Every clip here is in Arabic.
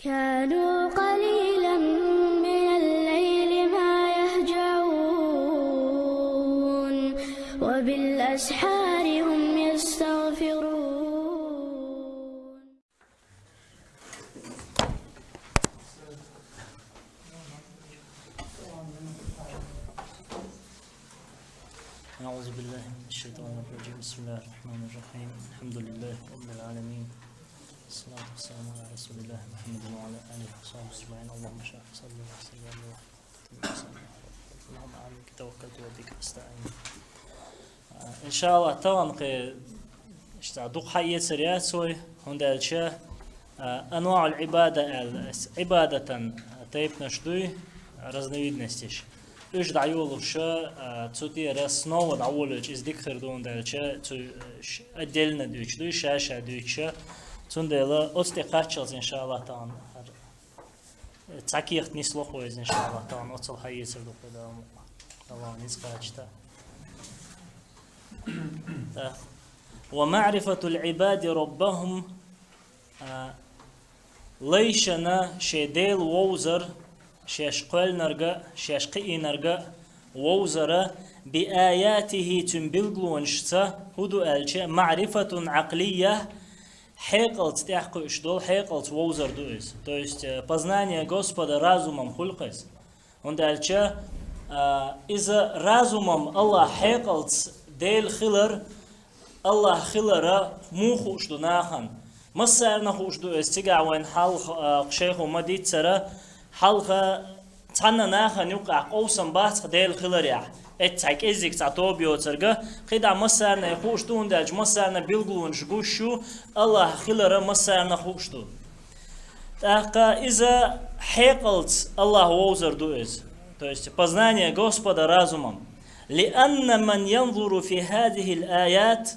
كانوا قليلا من الليل ما يهجعون وبالأسحار هم يستغفرون. أعوذ بالله من الشيطان الرجيم. بسم الله الرحمن الرحيم. الحمد لله رب العالمين، الصلاة والسلام على رسول الله محمد وعلى آله وصحبه أجمعين. اللهم صل وسلم اللهم عليك توكلت وبك أستعين. إن شاء الله طبعا اشتعدوق حية سريات سوي هندالشة أنواع العبادة عبادة تيب نشدوي разновид нестиш. Üç dayoluşa tuti resnov dayoluş izdiktir dondalça отдельно düştü şaşa düştü. Tundela otstekachels inşallah tamam. Takiyat nislohoyuz inşallah tamam. Otsal hayyeser dokada. Tamam niskaçta. ومعرفة العباد ربهم ليشنا شديل ووزر شاشقل نرجع شاشقي نرجع ووزرة بآياته تنبلغون شتا هدو ألشة معرفة عقلية حقلت تحقق شدول حقلت ووزر دوز تويست познание Господа разумом хулкас он ألشة إذا разумом الله حقلت ديل خلر الله خلره مو خوش دو ناخن مصر نخوش دو استجع وين حلق شيخ ومديت سرا حلقة تنا ناخن يوقع قوسم بات ديل خلريع اتعك ازيك تعطوبيو ترجع قيدا مصر نخوش دو ندج مصر نبيلغون شو الله خلره مصر نخوش دو تاقا إذا حقلت الله ووزر دو إز то есть познание Господа разумом لأن من ينظر في هذه الآيات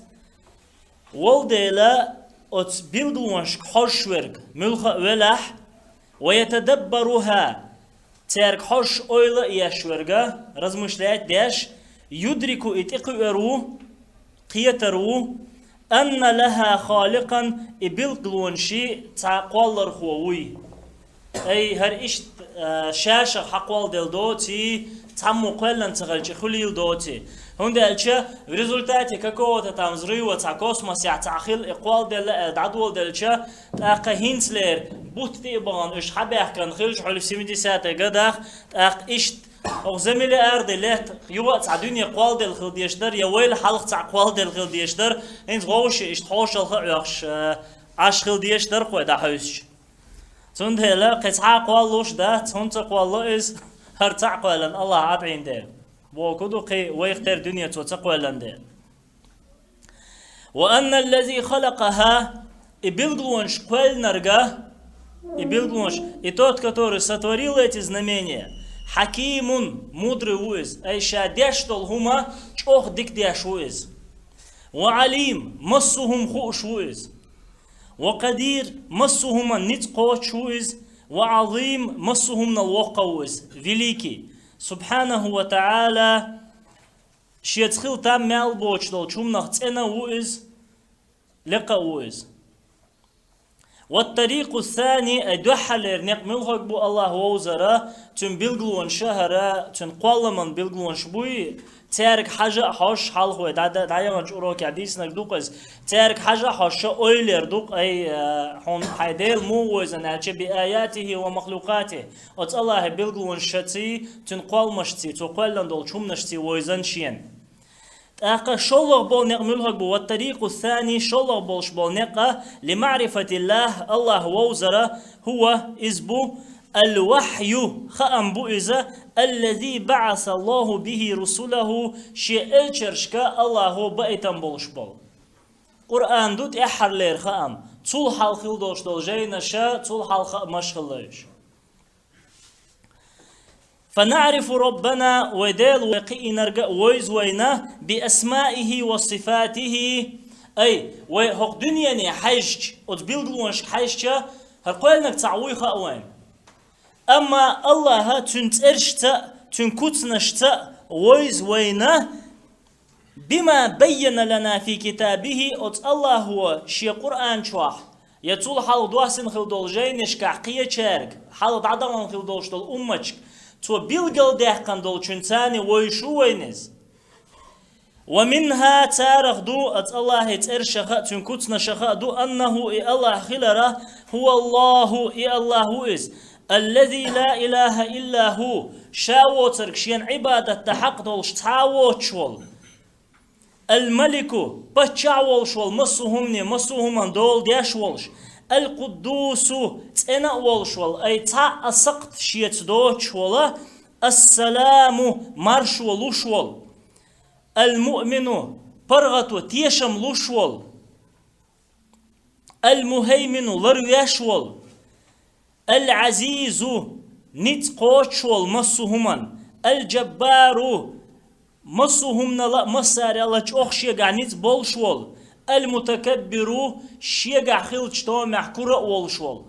والديلا أت بيلغونش حشورك ملخ ولح ويتدبرها ترك حش أويلا يشورجا размышляет داش يدرك إتقرو قيترو أن لها خالقا بيلغونشي تعقل خوي أي هر إيش شاشة حقوال دل دوتي تامو قلن تغلش خليل دوتي هوندا الشيء в результате какого-то там взрыва ца космоса تعخيل إقوال دل عدول دل شيء تأخ هينسلر بوتي بان إيش حبيح كان خلش حلو في 70 قداخ تأخ إيش أو زميلي أرد لهت يوقع ца دنيا قوال دل خل ديشتر يا ويل حلق ца قوال دل خل ديشتر إنت غوش إيش تحوش الخيش عش خل ديشتر قوي ده حوش تون هلا قطعة قوال لوش ده تون تقوال لوز هر تعقلن الله عبين ده وكدو قي ويختار دنيا تقولن ده وأن الذي خلقها إبلغونش قل نرجع إبلغونش إتот который сотворил эти знамения حكيم мудрый уиз أي شادش толгума чох дик дяш уиз وعليم مسهم خوش уиз وقدير مسهم نتقو شويز وعظيم مسهم الوقوز великий سبحانه وتعالى شيتخيل تام مال بوچدل چومنخ цена уиз لقا уиز والطريق الثاني ادحلر نقملخك بو الله ووزرا تن بلغلون شهرا تن قولمن بلغلون شبوي تارك حاجة حش حلقه دايما جورو كحديث نقدوقز تارك حاجة حش أولر دوق أي هون حيدل مو وزن على بآياته ومخلوقاته أت الله بيلغون شتي تنقل مشتي تقولن دول شوم نشتي وزن شين أقا شلغ بول نقملهك بو والطريق الثاني شلغ بولش بول نقا لمعرفة الله ووزره هو إزبو الوحي خأم بؤزة الذي بعث الله به رسوله شيء الشرشكا الله بأيتم بولش بول قرآن دوت إحر لير خأم طول حلقل دوش دول جاينا شا طول حلق مشغلش فنعرف ربنا وديل وقئ نرجع ويز وينا بأسمائه وصفاته أي وهق دنيا حيج وتبيلغونش حيجة هرقولنك تعوي خأوين أما الله تنترشت تنكتنشت ويز وينا بما بين لنا في كتابه الله هو شي قرآن شواح يتول حال دواسن خل دولجينش كعقية شارك حال بعضهم خل دولش دول أمتك تو بيلقل دهقن دول چنتاني ويشو وينز ومنها تارخ دو أت الله تر شخاء تنكتنا شخاء دو أنه إي الله خلره هو الله إي الله إز الذي لا إله إلا هو شاو تركشين عبادة تحق دولش تعاو شول الملك بتشاول شول مسوهم دول ديش ولش القدوس تنا ولشول أي تا أسقط شيت دو شولا السلام مرش ولشول المؤمن برغتو تيشم لشول المهيمن لرويشول العزيز نتقوشول مسوهما الجبار مسوهم لا مسار الله تشوخشي قعنيت بولشول المتكبر شيغا خلچ تو محكور اولشول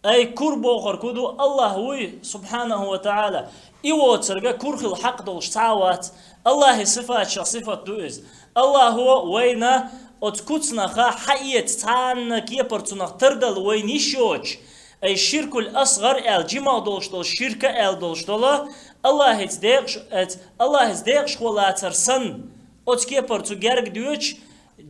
اي كربو خركدو الله هو سبحانه وتعالى ايوترغا كرخل حق دولش تعوات الله صفات صفات دوز الله هو وينا اتكوتنا خا حيت تان كيبرتنا تردل وينيشوچ اي شرك الاصغر الجما دولشتول شركه دولشتول الله هزديقش ولا ترسن اتكيبرتو جرق دوچ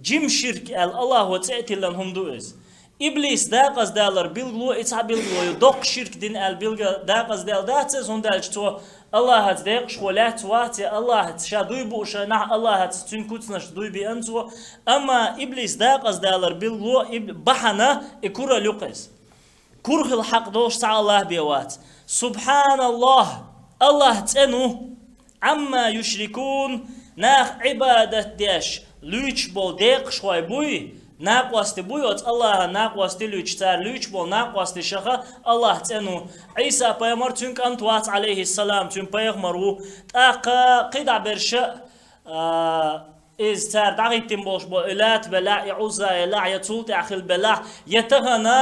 جيم شرك الله وتعتي لهم دوز إبليس داقز دالر بيلغلو إتع بيلغلو يدق شرك دين البيلغ داقز دال داتز هون دالجتو الله هتدقش ولا تواتي الله هتشادوي بوشا نح الله هتتنكوتنش دوي بأنتو أما إبليس داقز دالر بيلغلو بحنا إكورا لقز كره الحق دوش تاع الله بيوات سبحان الله الله تنو عما يشركون ناخ عبادة ديش لوچ بول ديق شوي بوي ناقواست بويوت الله ناقواست لوچ تار لوچ بول ناقواست شخه الله تنو عيسى بيامر تنك انتوات عليه السلام تن بيغمرو تاقا قيدع برشا إز تار دعيتم بوش بو إلات بلاع يعوزا يلاع يتولت أخل بلاع يتغنى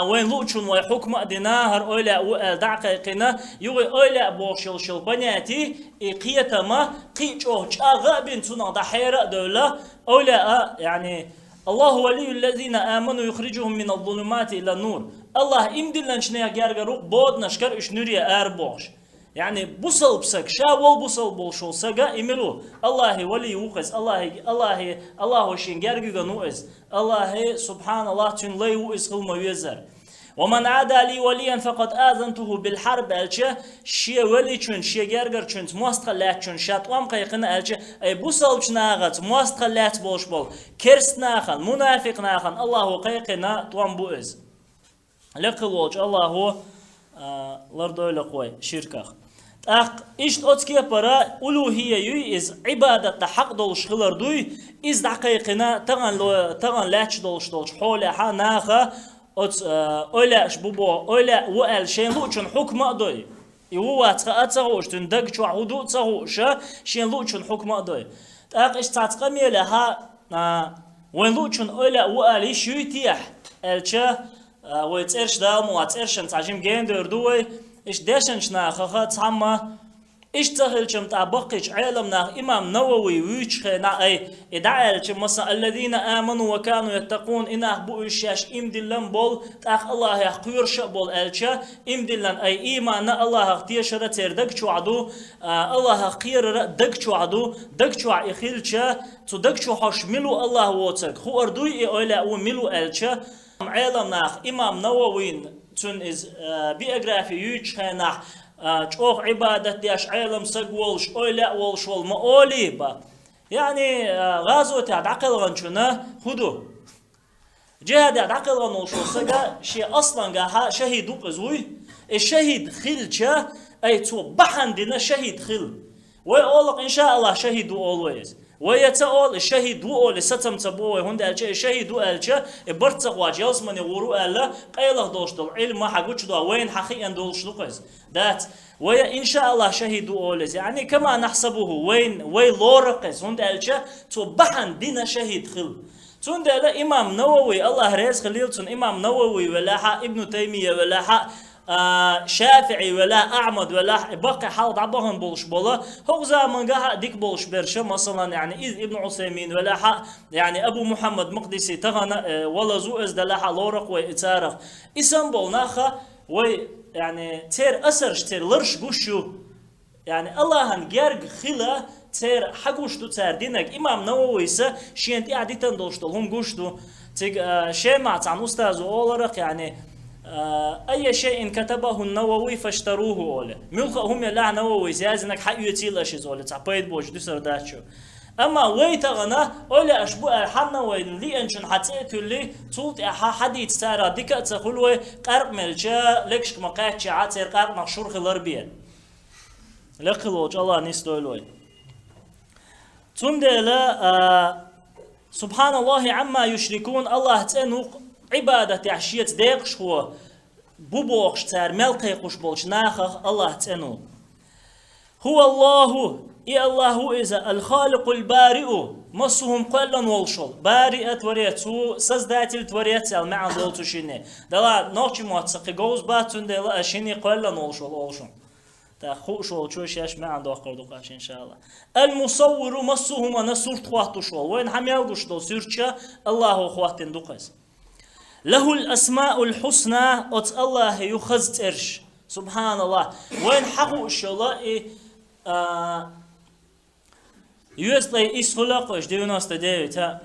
وين لوچون وي حكم أدنا هر أولا وقال دعقيقنا يوغي أولا بوشل شل بنياتي إقيتما قيجوش أغابين تنا دحيرة دولة أولا يعني الله ولي الذين آمنوا يخرجهم من الظلمات إلى النور الله إمدلن شنيا جارجروق بود نشكر إش نوريا أربوش يعني بوصل بسك شاول بوصل بولشول سجا إملو الله ولي وقز الله شين جارجو نوئز الله سبحان الله تن لي وقز خل مويزر ومن عادى لي وليا فقد آذنته بالحرب ألشة شيء ولي شن شيء جارجر شن مستقلات شن شاتوام قيقنا ألشة أي بوصل بشناغت مستقلات بولش بول كرس ناخن منافق ناخن الله قيقنا توام بوئز لقلوج الله هو لردوي لقوي شركة إيش أتكي برا ألوهية يز عبادة حق دولش خلر دوي إز دقيقنا تغن لاتش دولش حولها حناخا أولا شبوبو أولا وقال شين لوچن حكم دوي يوه تغوش تندق شو عودو تغوش شين لوچن حكم دوي إيش تعتقمي لها وين لوچن أولا وقال شويتيح الچه ويترش دام واترش نتعجم جندر دوي إيش داشنش ناخخ تعمى إيش تهلشم تعبقش علمنا إمام نووي ويشخنا أي إدعالش مثلا الذين آمنوا وكانوا يتقون إنه بوشاش إمدلن بول تأخ الله يخيرش بول ألشة إمدلن أي إيمان الله اختيشرة تردق شعدو الله خير دق شعدو دق شع إخيلشة تدق شو حشملو الله واتك خو أردوي إيلا وملو ألشة علمنا إمام نووي تون إز بيوغرافي يوشخنا چوخ عبادت ديش علم سقولش أولا ولش والمؤولي با يعني غازوتي عقل غنشنا خدو جهاد عقل غنولش سقا شيء أصلا قاها شهيد وقزوي الشهيد خلشة أي تو بحندنا شهيد خل ويقولك إن شاء الله شهيد always ويتقول الشهيد وقول ستم تبوه هند ألشة الشهيد وألشة برتق واجيلس من يورو ألا قيله دوش دول علم ما حقوش دول وين حقيقا دولش دقز ذات ويا إن شاء الله شهيد وقول يعني كما نحسبه وين لورقز هند ألشة تبحن دينا شهيد خل تون ده إمام نووي الله رئيس خليل تون إمام نووي ولا حق ابن تيمية ولا حق شافعي ولا أحمد ولا بقى حال عبهم بولش بولا هو زمان جاه ديك بولش برشة مثلا يعني إذ ابن عثيمين ولا يعني أبو محمد مقدسي تغنى ولا زو إز دلها لورق وإتارخ اسم بولناخا وي يعني تير أسر تير لرش قشو يعني الله هنجرج خلا تير حقوشتو تير دينك إمام نووي سا شينت إعدي تندوشتو هم قشتو تيج شيء مع عن أستاذ أولرق يعني أي شيء كتبه النووي فاشتروه أوله ملخ هم يلا نووي زيازنك حق يتيل أشيز أوله تعبيد بوش دسر داتشو أما ويتغنا أوله أشبه الحنا وين لي أنشن حتى اللي توت حديد سارة ديكا تقولوا قرب ملجا لكش مقاعد شعات قرب مشهور خلربية لقلوج الله نستولوي تندلا سبحان الله عما يشركون الله تنوق عبادة عشية ديقش هو بوبوخش تار ملقي قش بولش ناخخ الله تنو هو الله إي الله إذا الخالق البارئ مصهم قلا والشل بارئة وريتو سزداتل توريت المعنى دولتو شيني دلا نوتشي مواتسقي جوز باتون دلا أشيني قلا والشل تا خوش والشوش ياش ما عنده قردوقاش إن شاء الله المصور مصهم أنا صورت خواتو شو وين هم يلقوش دو سيرتشا الله خواتين دوقس له الأسماء الحسنى أت الله يخزت إرش سبحان الله وين حقو إن شاء الله يوسطي إسخلاقش 99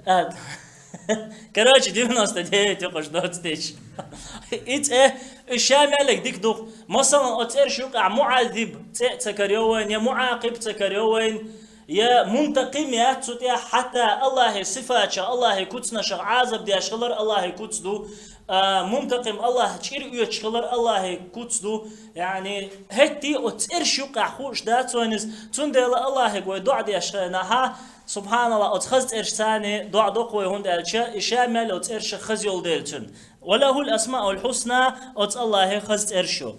ها كراچ 99 يقش دوتش إت الشاملك ديك دوق مثلا أترش يقع معذب تكريوين يا معاقب تكريوين يا منتقم يا تسوتيا حتى الله صفات الله كتسنا شغ عازب دي شغلر الله كتسدو منتقم الله تشير يشغلر الله كتسدو يعني هتي أترش يقع خوش دات وينز تندل الله يقول دع دي شغلناها سبحان الله أتخذت إرساني دع دقوي هند الشا شامل أترش خزيول ديلتون وله الأسماء الحسنى أت الله خزت إرشو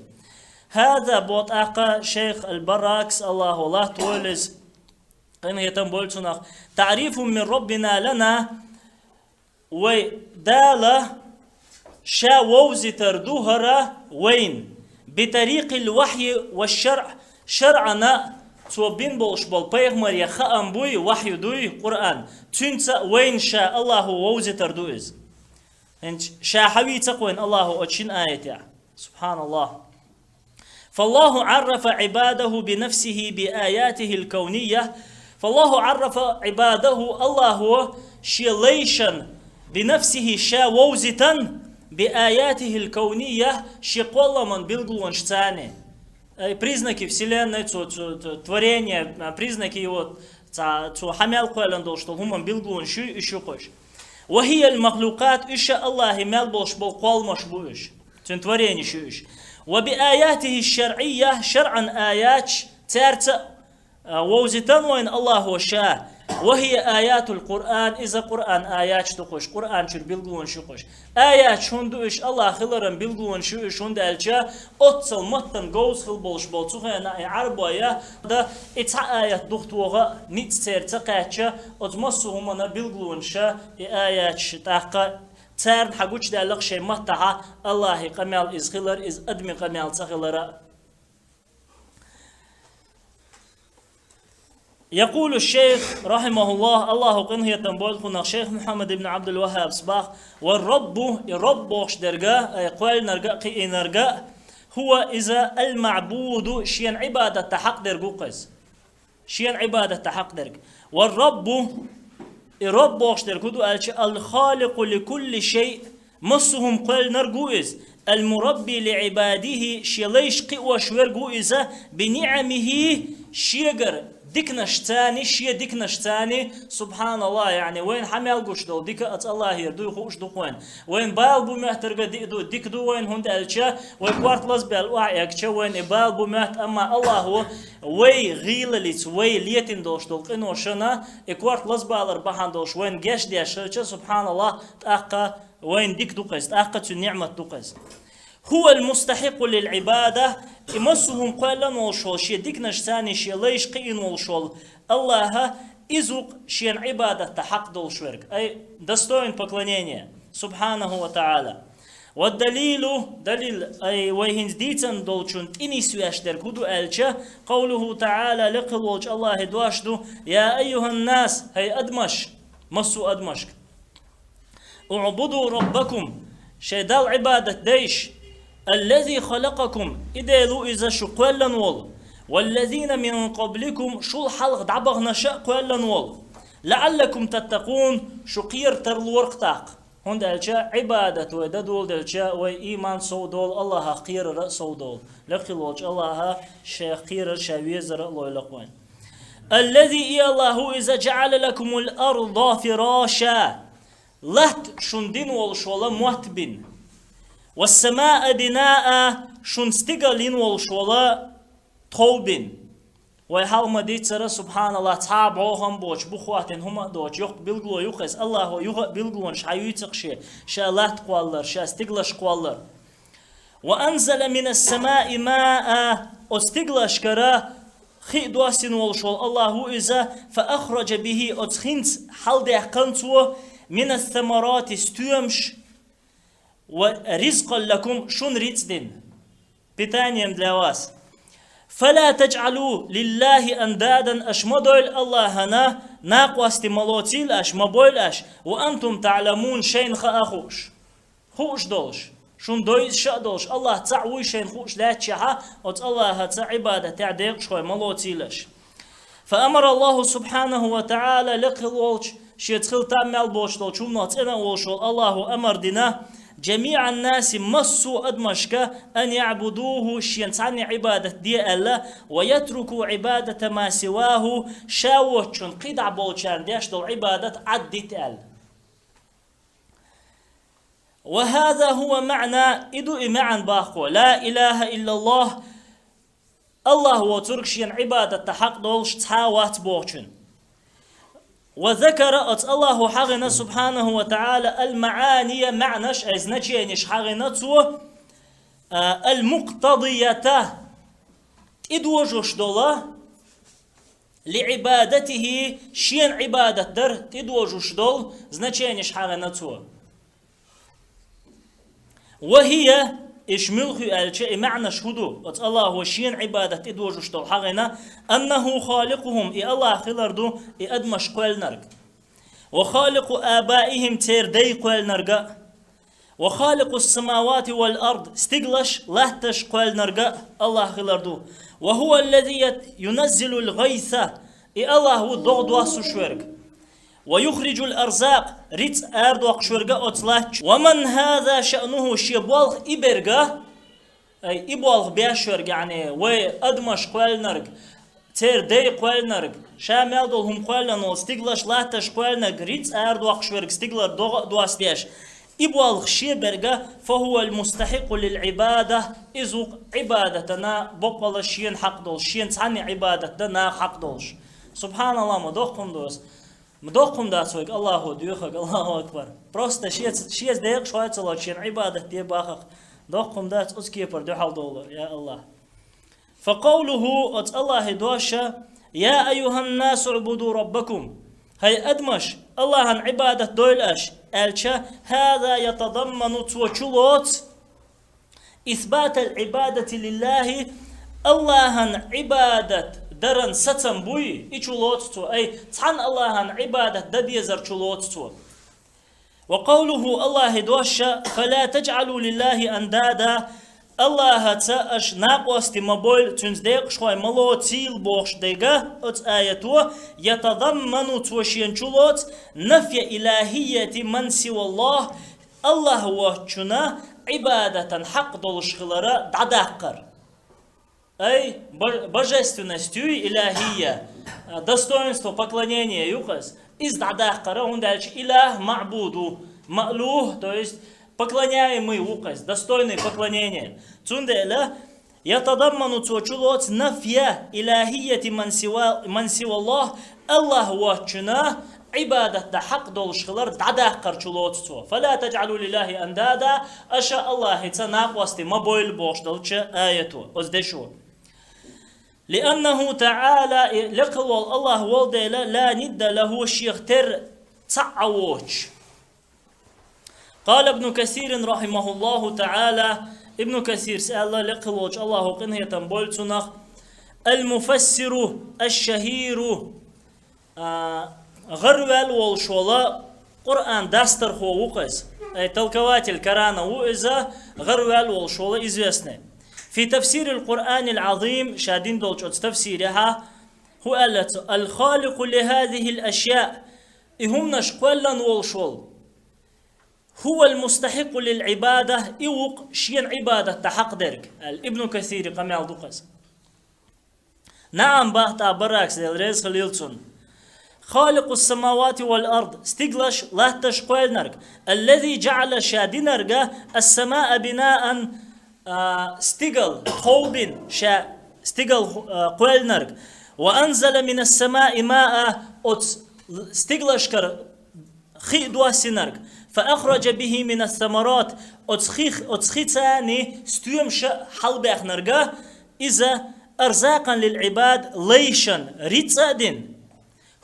هذا بوطاقة شيخ البراكس الله تولز قيمة يتنبولتنا تعريف من ربنا لنا ودالة شا ووزي تردوهرة وين بطريق الوحي والشرع شرعنا توبين بولش بول بيغمر يخأم بوي وحي دوي قرآن تنسى وين شاء الله ووزي تردوز انت شا حوي تقوين الله أتشين آية سبحان الله فالله عرف عباده بنفسه بآياته الكونية فالله عرف عباده الله هو شيليشن بنفسه شا ووزتا بآياته الكونية شقولا من بلغلون شتاني признаки вселенной, творения, признаки его حمل قولن دول что هم بلغلون شو еще خوش وهي المخلوقات إيش الله مال بولش بالقول مشبوش تنتوريني شوش وبآياته الشرعية شرعا آيات تارت ووزتان وين الله هو شاء وهي آيات القرآن إذا قرآن آيات تخش قرآن شر بيلقون شخش آيات شوندو إيش الله خلرن بيلقون شو إيش هند ألجا أتصل متن جوز خل بولش بولتوه أنا عربا يا ده إتع آيات دخت وغا نيت تير تقاتشا أتمسهم أنا بيلقون شا آيات تاقا تارن حقوش ده لقشة متعة الله قمال إز خلر إز أدمي قمال تخلر يقول الشيخ رحمه الله قنه يتنبول خنا الشيخ محمد بن عبد الوهاب صباح والرب يربوش درجة يقول نرجع قي نرجع هو إذا المعبود شيء عبادة تحق درجو قيس شيء عبادة تحق درج والرب يربوش درجو الخالق لكل شيء مصهم قل نرجو إز المربي لعباده شيء ليش قي وشورجو إذا بنعمه شيجر ديك نشتاني شيء ديك نشتاني سبحان الله يعني وين حمل قش دو ديك أت الله يردو يخوش دو وين بال بمهترجا ديك دو وين هند ألشا ويقارت لزبال وعيك وين بال بمهت أما الله هو وي غيلليت وي ليتين دوش دو قنو شنا يقارت لزبال أربعان دوش وين جش ديش سبحان الله تأقى وين ديك دو قيس تأقى النعمة دو قيس هو المستحق للعبادة إمسهم قالا والشول شي ديك نشتاني شي ليش قين والشول الله إزوق شي عبادة تحق دول شورك أي دستوين поклонения سبحانه وتعالى والدليل دليل أي ويهنز ديتن دولشون إني سواشتر كدو ألشا قوله تعالى لقل الله دواشدو يا أيها الناس هي أدمش مسو أدمشك اعبدوا ربكم شيدال عبادة ديش الذي خلقكم إدالو إذا شقولا وول والذين من قبلكم شو الحلق دعبغنا شقولا وول لعلكم تتقون شقير ترلورقتاق هون دالشا عبادة وددول دالشا وإيمان صودول الله خير صودول لقلوش الله شخير شويزر الله لقوين الذي الله إذا جعل لكم الأرض فراشا لهت شندين والشولا موتبين والسماء بناء شنستقلين والشولا توبين ويحال مديت سر سبحان الله تابعوهم بوش بخواتين هما دوش يق بلغلو يقس الله يق بلغلون شايوتق شالات قوالر شاستقلش قوالر وأنزل من السماء ماء استقلش كرا خي دواسين والشول الله إذا فأخرج به أتخنت حال ديحقنتو من الثمرات استومش ورزقا لكم شون ريتدين بتانيم دلواس فلا تجعلوا لله أندادا أشمدول الله هنا ناقواست ملوتيل أش مبويل أش وأنتم تعلمون شين خأخوش خوش دولش شون دويز شا دولش الله تعوي شين خوش لا تشحا وت الله تعبادة تعديق شوي ملوتيلش فأمر الله سبحانه وتعالى لقلولش شيتخل تعمل بوش دولش ومنات إنا وشول الله أمر دينا جميع الناس مسوا أدمشك أن يعبدوه شينتعني عبادة دي الله ويتركوا عبادة ما سواه شاوتشن قيدع بولشان ديش دول عبادة عدت ال وهذا هو معنى إدو معا باخو لا إله إلا الله الله وترك شين عبادة حق دولش تحاوات بوشن وذكر الله حغنا سبحانه وتعالى المعاني معنش أزنتينش حغنا المقتضية إدوجوش دولا لعبادته شين عبادة در إدوجوش دول زنتينش حغنا وهي إشملخ الشيء معنى شهدو الله هو شين عبادة إدوجوش دول حغنا أنه خالقهم إي الله خلردو إي أدمش قوال نرق وخالق آبائهم تيردي قوال نرق وخالق السماوات والأرض استقلش لهتش قوال نرق الله خلردو وهو الذي ينزل الغيث إي الله هو ضغط واسو شورق ويخرج الأرزاق ريت أردوق شورقا أطلاق ومن هذا شأنه شيبوالغ إبرقا أي إبوالغ بياشورق يعني وأدمش قوال نرق تير دي قوال نرق شامل دولهم قوال نرق استقلش لاتش قوال نرق ريت أردوق شورق استقلر دواستيش إبوالغ شيبرقا فهو المستحق للعبادة إذو عبادتنا بقبل شين حق دول شين تعني عبادتنا حق دولش سبحان الله مدوخكم دوس مدوقم داسويك الله ديوخك الله أكبر просто شيز ديق شوية صلاتشين عبادة دي باخق دوقم داس أسكيبر $2 يا الله فقوله أت الله دوشا يا أيها الناس اعبدوا ربكم هي أدمش الله عن عبادة دويلش ألشا هذا يتضمن توشلوت إثبات العبادة لله الله عن عبادة درن ستن بوي إيشولوتتو أي تحن الله عن عبادة دبيزر شولوتتو وقوله الله دوشا فلا تجعلوا لله أندادا الله تأش ناقوست مبول تنزديق شوي ملو تيل بوش ديقا ات آياتو يتضمن توشين شولوت نفي إلهية من سوى الله الله وچنا عبادة حق دولش خلرا دعداقر أي божественностью إلهية достоинство поклонения юхас из дадахкара он дальше илах ма'буду ма'лух, то есть поклоняемый юхас достойный поклонения цундела يتضمن توچلوت نفي إلهية من سوى الله الله وچنا عبادة حق دولشخلر دعداقر چلوت فلا تجعلوا لله أندادا أشاء الله تناقوستي مبويل بوش دولش آياتو أزدشو لأنه تعالى لقل الله والديلا لا ند له شيختر تعوش قال ابن كثير رحمه الله تعالى ابن كثير سأل الله لقلوج الله قنه تنبولتنخ المفسر الشهير غروال والشولا قرآن داستر هو وقز أي تلكوات الكرانة وإذا غروال والشولا إزيسنه في تفسير القرآن العظيم شادين دولج تفسيرها هو قالت الخالق لهذه الأشياء إهم نشقولا والشول هو المستحق للعبادة إوق شين عبادة تحق درك ابن كثير قمع دقس نعم باهتا براكس الرزق ليلتون خالق السماوات والأرض استقلش لا تشقوال نرق الذي جعل شادينرق السماء بناء استقل خوبين شا استقل قوال نرق وأنزل من السماء ماء استقلشكر خي دواسينرق فأخرج به من الثمرات أتخيتاني ستيومش حلبخ نرقا إذا أرزاقا للعباد ليشا ريتسادين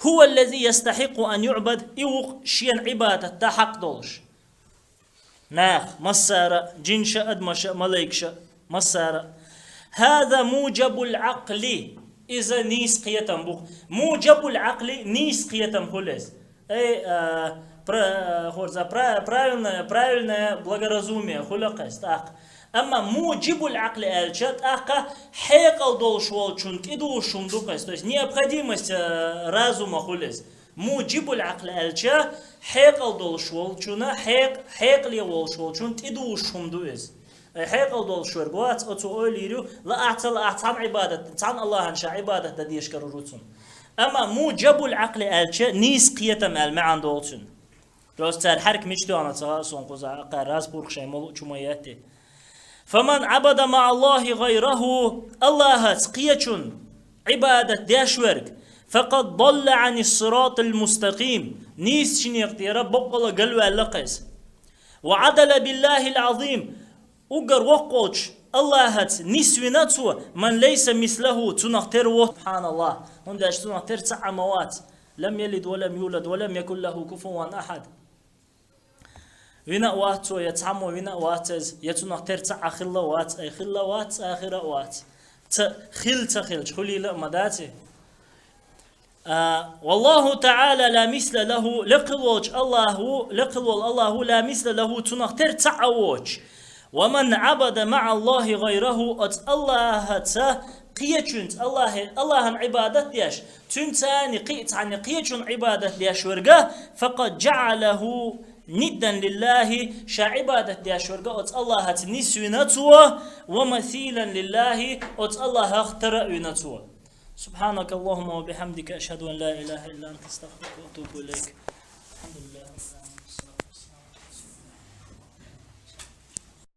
هو الذي يستحق أن يعبد إوق شين عبادة تحق دولش ناخ مسارة جنش أدمش ملايكش مسارة هذا موجب العقل إذا نيس قيتم بوك موجب العقل نيس قيتم هولز أي правильное благоразумие хулакас так. Amma муджибуль акли эльчат ака хекал должен чунт иду шумдукас, то есть необходимость разума хулез. Муджибуль акли эльча хекал должен чуна хекли должен чунт иду шумдуэс. حقل دول شوربات أتو أوليرو لا أعتم عبادة عن الله إن شاء عبادة تديش كرروتون أما موجب العقل ألشة نيس قية مال معن دولتون راستر حرك مشتو أنا تصاصون قزع قراز برخ شيء ملو شمياته فمن عبد مع الله غيره الله قية عبادة داشورك فقد ضل عن الصراط المستقيم نيس شني اختيار بقول قلوا اللقس وعدل بالله العظيم وقر وقوش الله هات نسويناتو من ليس مثله تنختر سبحان الله هم داش تنختر تسع موات لم يلد ولم يولد ولم يكن له كفوا أحد وينا واتو يتعمو وينا واتز يتنختر تسع خلوات أي خلوات آخر وات تخل شخلي لا مداتي والله تعالى لا مثل له لقلوج الله لا مثل له تنختر تعوج ومن عبد مع الله غيره أت الله تا قيتشنت الله عبادة دياش تنتاني قيت عن قيتشن عبادة دياش ورقة فقد جعله ندا لله شا عبادة دياش ورقة أت الله تنسونتوا ومثيلا لله أت الله اخترعونتوا سبحانك اللهم وبحمدك أشهد أن لا إله إلا أنت استغفرك وأتوب إليك